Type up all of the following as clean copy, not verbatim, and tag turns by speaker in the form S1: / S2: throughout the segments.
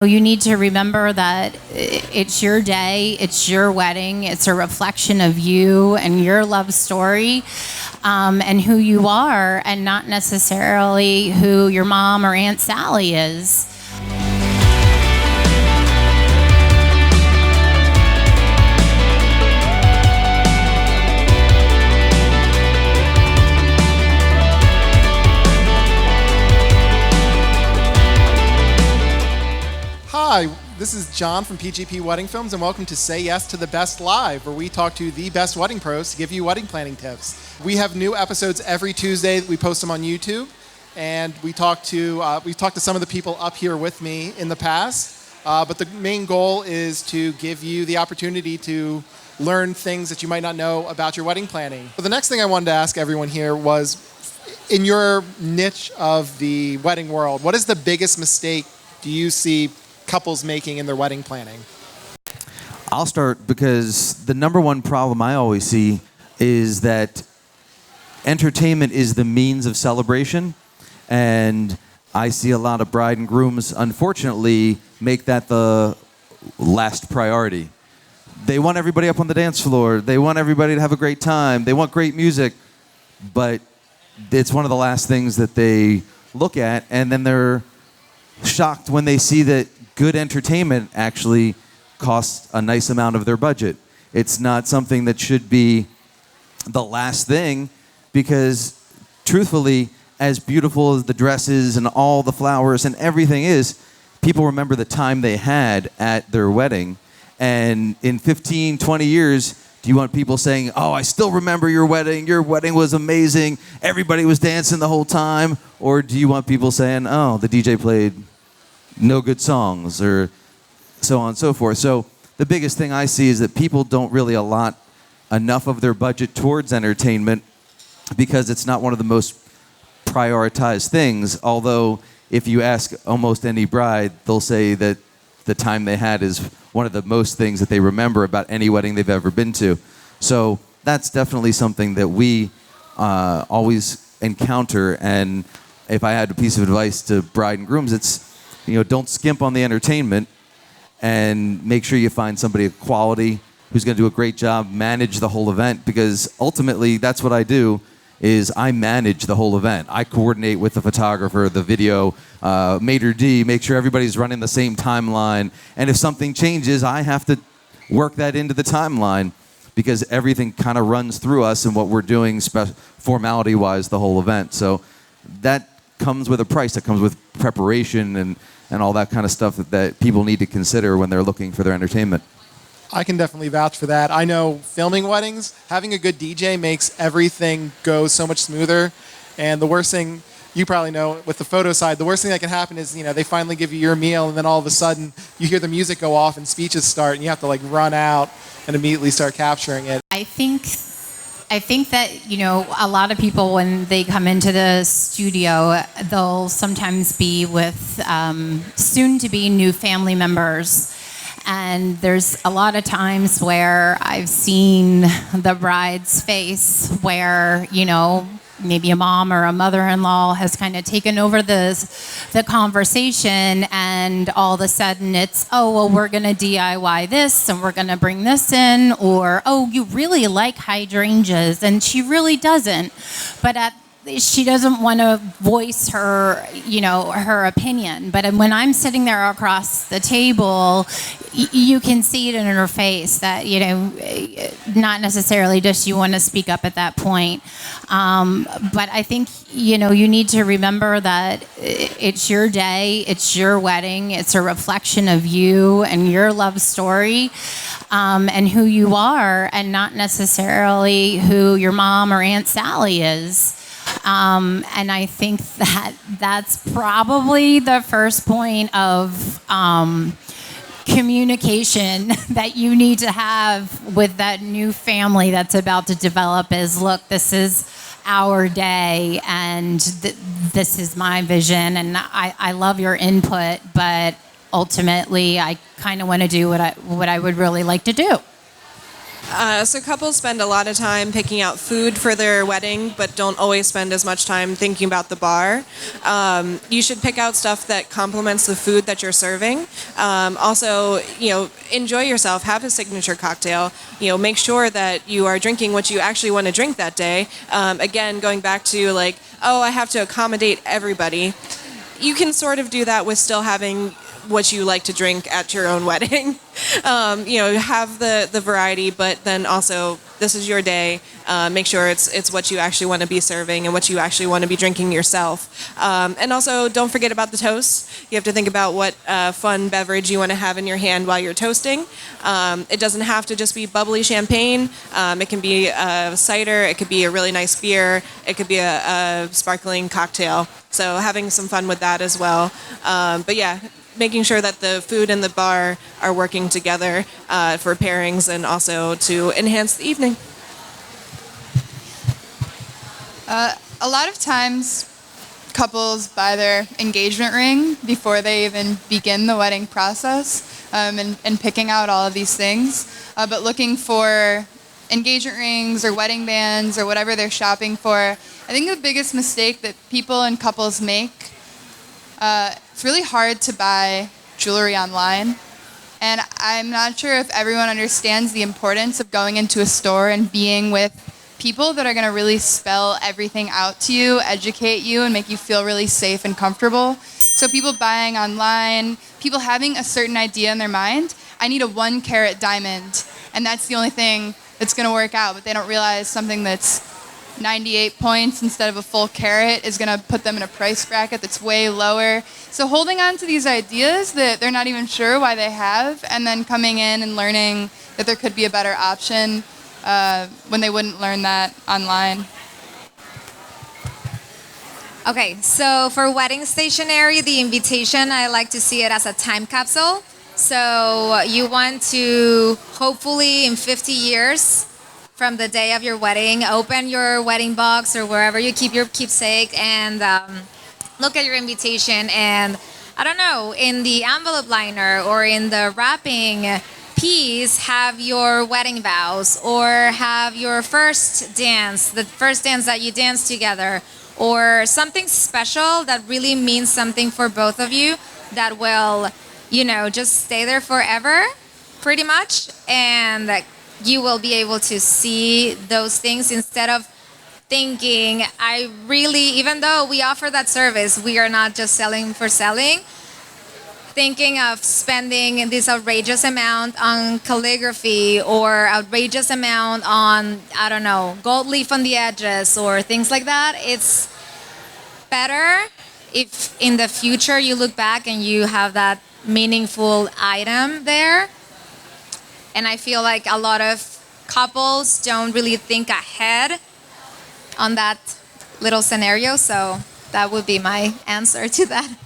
S1: You need to remember that it's your day, it's your wedding, it's a reflection of you and your love story, and who you are, and not necessarily who your mom or Aunt Sally is.
S2: Hi, this is John from PGP Wedding Films, and welcome to Say Yes to the Best Live, where we talk to the best wedding pros to give you wedding planning tips. We have new episodes every Tuesday. We post them on YouTube, and we've talked to some of the people up here with me in the past. But the main goal is to give you the opportunity to learn things that you might not know about your wedding planning. But the next thing I wanted to ask everyone here was, in your niche of the wedding world, what is the biggest mistake do you see couples making in their wedding planning?
S3: I'll start because the number one problem I always see is that entertainment is the means of celebration, and I see a lot of bride and grooms, unfortunately, make that the last priority. They want everybody up on the dance floor. They want everybody to have a great time. They want great music, but it's one of the last things that they look at, and then they're shocked when they see that good entertainment actually costs a nice amount of their budget. It's not something that should be the last thing, because truthfully, as beautiful as the dresses and all the flowers and everything is, people remember the time they had at their wedding. And in 15, 20 years, do you want people saying, "Oh, I still remember your wedding was amazing, everybody was dancing the whole time"? Or do you want people saying, "Oh, the DJ played no good songs," or so on and so forth? So the biggest thing I see is that people don't really allot enough of their budget towards entertainment because it's not one of the most prioritized things. Although if you ask almost any bride, they'll say that the time they had is one of the most things that they remember about any wedding they've ever been to. So that's definitely something that we always encounter. And if I had a piece of advice to bride and grooms, it's, don't skimp on the entertainment, and make sure you find somebody of quality who's going to do a great job, manage the whole event, because ultimately that's what I do, is I manage the whole event. I coordinate with the photographer, the video, maitre d', make sure everybody's running the same timeline, and if something changes, I have to work that into the timeline, because everything kind of runs through us and what we're doing formality-wise the whole event. So that comes with a price. That comes with preparation and all that kind of stuff that people need to consider when they're looking for their entertainment.
S2: I can definitely vouch for that. I know filming weddings, having a good DJ makes everything go so much smoother. And the worst thing, you probably know with the photo side, the worst thing that can happen is, they finally give you your meal, and then all of a sudden you hear the music go off and speeches start, and you have to run out and immediately start capturing it.
S1: I think that, a lot of people, when they come into the studio, they'll sometimes be with soon-to-be new family members. And there's a lot of times where I've seen the bride's face where, maybe a mom or a mother-in-law has kind of taken over the conversation, and all of a sudden it's, "Oh, well, we're going to DIY this, and we're going to bring this in," or, "Oh, you really like hydrangeas," and she really doesn't. But she doesn't want to voice her, her opinion. But when I'm sitting there across the table, you can see it in her face that, not necessarily does she want to speak up at that point. But I think, you need to remember that it's your day, it's your wedding, it's a reflection of you and your love story, and who you are, and not necessarily who your mom or Aunt Sally is. And I think that that's probably the first point of communication that you need to have with that new family that's about to develop is, "Look, this is our day, and this is my vision, and I love your input, but ultimately I kind of want to do what I would really like to do."
S4: So couples spend a lot of time picking out food for their wedding, but don't always spend as much time thinking about the bar. You should pick out stuff that complements the food that you're serving. Also, enjoy yourself. Have a signature cocktail. Make sure that you are drinking what you actually want to drink that day. Again, going back to I have to accommodate everybody. You can sort of do that with still having what you like to drink at your own wedding. Have the variety, but then also this is your day. Make sure it's what you actually want to be serving and what you actually want to be drinking yourself. And also don't forget about the toast. You have to think about what fun beverage you want to have in your hand while you're toasting. It doesn't have to just be bubbly champagne. It can be a cider. It could be a really nice beer. It could be a sparkling cocktail. So having some fun with that as well. But yeah, making sure that the food and the bar are working together for pairings and also to enhance the evening.
S5: A lot of times, couples buy their engagement ring before they even begin the wedding process, and picking out all of these things. But looking for engagement rings or wedding bands or whatever they're shopping for, I think the biggest mistake that people and couples make, it's really hard to buy jewelry online. And I'm not sure if everyone understands the importance of going into a store and being with people that are going to really spell everything out to you, educate you, and make you feel really safe and comfortable. So people buying online, people having a certain idea in their mind, I need a 1 carat diamond, and that's the only thing that's going to work out. But they don't realize something that's 98 points instead of a full carat is going to put them in a price bracket that's way lower. So holding on to these ideas that they're not even sure why they have, and then coming in and learning that there could be a better option when they wouldn't learn that online.
S6: Okay, so for wedding stationery, the invitation, I like to see it as a time capsule. So you want to, hopefully in 50 years from the day of your wedding, open your wedding box or wherever you keep your keepsake and look at your invitation, and I don't know, in the envelope liner or in the wrapping piece, have your wedding vows or have your first dance, the first dance that you dance together, or something special that really means something for both of you that will, just stay there forever, pretty much, and that you will be able to see those things instead of thinking, even though we offer that service, we are not just selling for selling, thinking of spending this outrageous amount on calligraphy or outrageous amount on, I don't know, gold leaf on the edges or things like that. It's better if in the future you look back and you have that meaningful item there. And I feel like a lot of couples don't really think ahead on that little scenario. So that would be my answer to that.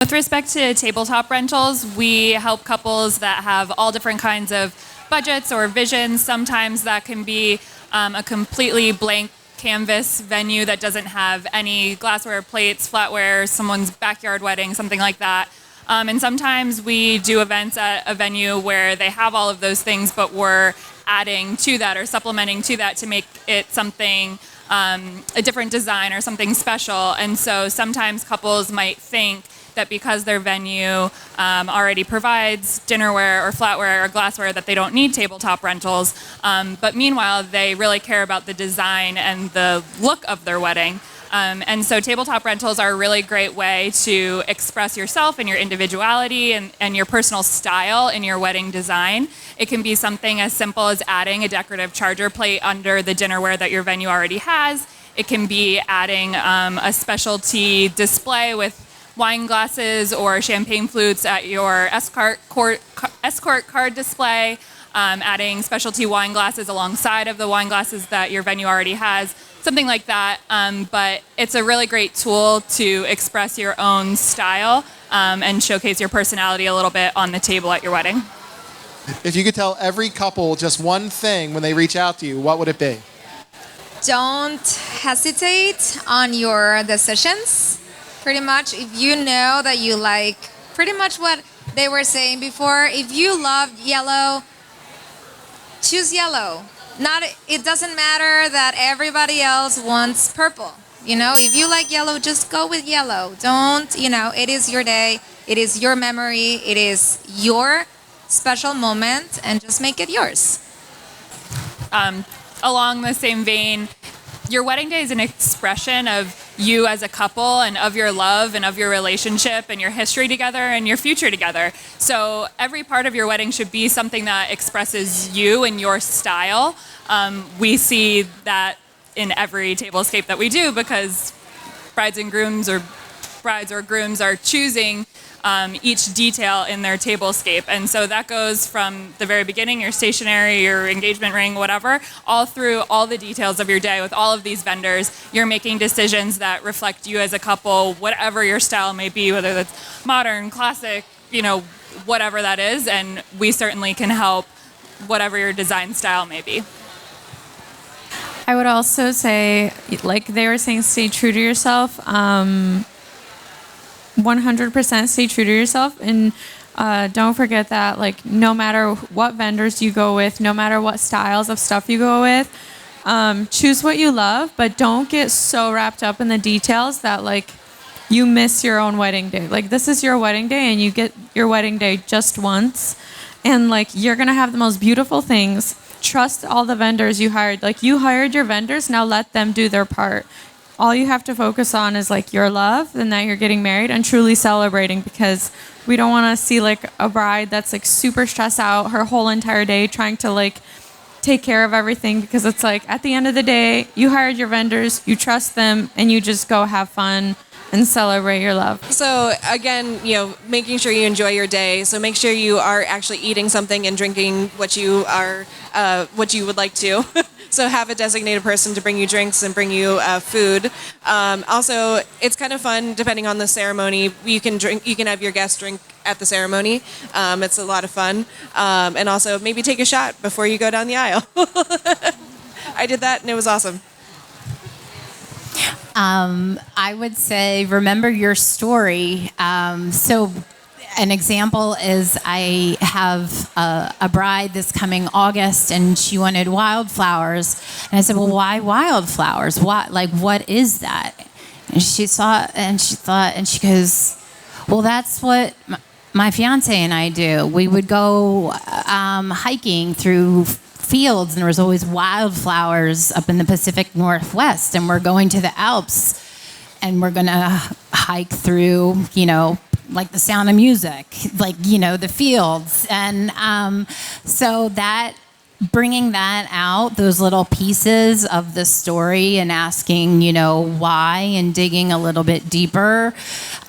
S7: With respect to tabletop rentals, we help couples that have all different kinds of budgets or visions. Sometimes that can be a completely blank canvas venue that doesn't have any glassware, plates, flatware, someone's backyard wedding, something like that. And sometimes we do events at a venue where they have all of those things, but we're adding to that or supplementing to that to make it something, a different design or something special. And so sometimes couples might think that because their venue already provides dinnerware or flatware or glassware that they don't need tabletop rentals. But meanwhile, they really care about the design and the look of their wedding. And so tabletop rentals are a really great way to express yourself and your individuality and your personal style in your wedding design. It can be something as simple as adding a decorative charger plate under the dinnerware that your venue already has. It can be adding a specialty display with wine glasses or champagne flutes at your escort card display, adding specialty wine glasses alongside of the wine glasses that your venue already has, something like that. But it's a really great tool to express your own style and showcase your personality a little bit on the table at your wedding.
S2: If you could tell every couple just one thing when they reach out to you, what would it be?
S6: Don't hesitate on your decisions. Pretty much, if you know that you like pretty much what they were saying before, if you love yellow, choose yellow. Not it doesn't matter that everybody else wants purple. If you like yellow, just go with yellow. Don't, it is your day. It is your memory. It is your special moment, and just make it yours.
S7: Along the same vein, your wedding day is an expression of you as a couple and of your love and of your relationship and your history together and your future together. So every part of your wedding should be something that expresses you and your style. We see that in every tablescape that we do, because brides or grooms are choosing each detail in their tablescape. And so that goes from the very beginning, your stationery, your engagement ring, whatever, all through all the details of your day with all of these vendors. You're making decisions that reflect you as a couple, whatever your style may be, whether that's modern, classic, whatever that is. And we certainly can help whatever your design style may be.
S8: I would also say, like they were saying, stay true to yourself. 100% stay true to yourself, and don't forget that, like, no matter what vendors you go with, no matter what styles of stuff you go with, choose what you love, but don't get so wrapped up in the details that, like, you miss your own wedding day. Like, this is your wedding day, and you get your wedding day just once, and, like, you're gonna have the most beautiful things. Trust all the vendors you hired. Like, you hired your vendors, now let them do their part. All you have to focus on is, like, your love and that you're getting married and truly celebrating, because we don't want to see, like, a bride that's, like, super stressed out her whole entire day trying to, like, take care of everything, because it's like, at the end of the day, you hired your vendors, you trust them, and you just go have fun and celebrate your love.
S4: So again, making sure you enjoy your day. So make sure you are actually eating something and drinking what you would like to. So have a designated person to bring you drinks and bring you food. Also, it's kind of fun, depending on the ceremony. You can have your guests drink at the ceremony. It's a lot of fun. And also maybe take a shot before you go down the aisle. I did that and it was awesome.
S1: I would say remember your story. So an example is I have a bride this coming August, and she wanted wildflowers. And I said, well, why wildflowers? What is that? And she saw it, and she thought, and she goes, well, that's what my fiance and I do. We would go hiking through fields, and there was always wildflowers up in the Pacific Northwest, and we're going to the Alps, and we're gonna hike through, like the Sound of Music, like, the fields. And so that, bringing that out, those little pieces of the story, and asking, why, and digging a little bit deeper,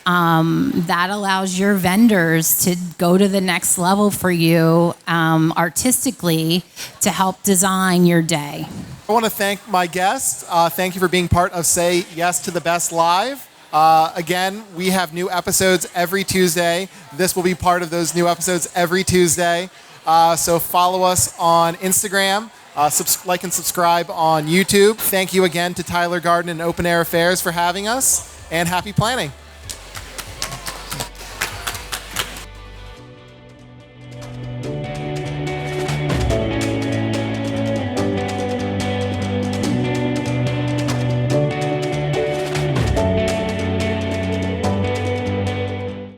S1: that allows your vendors to go to the next level for you artistically to help design your day.
S2: I want to thank my guests. Thank you for being part of Say Yes to the Best Live. Again, we have new episodes every Tuesday. This will be part of those new episodes every Tuesday. So follow us on Instagram, like and subscribe on YouTube. Thank you again to Tyler Garden and Open Air Affairs for having us, and happy planning.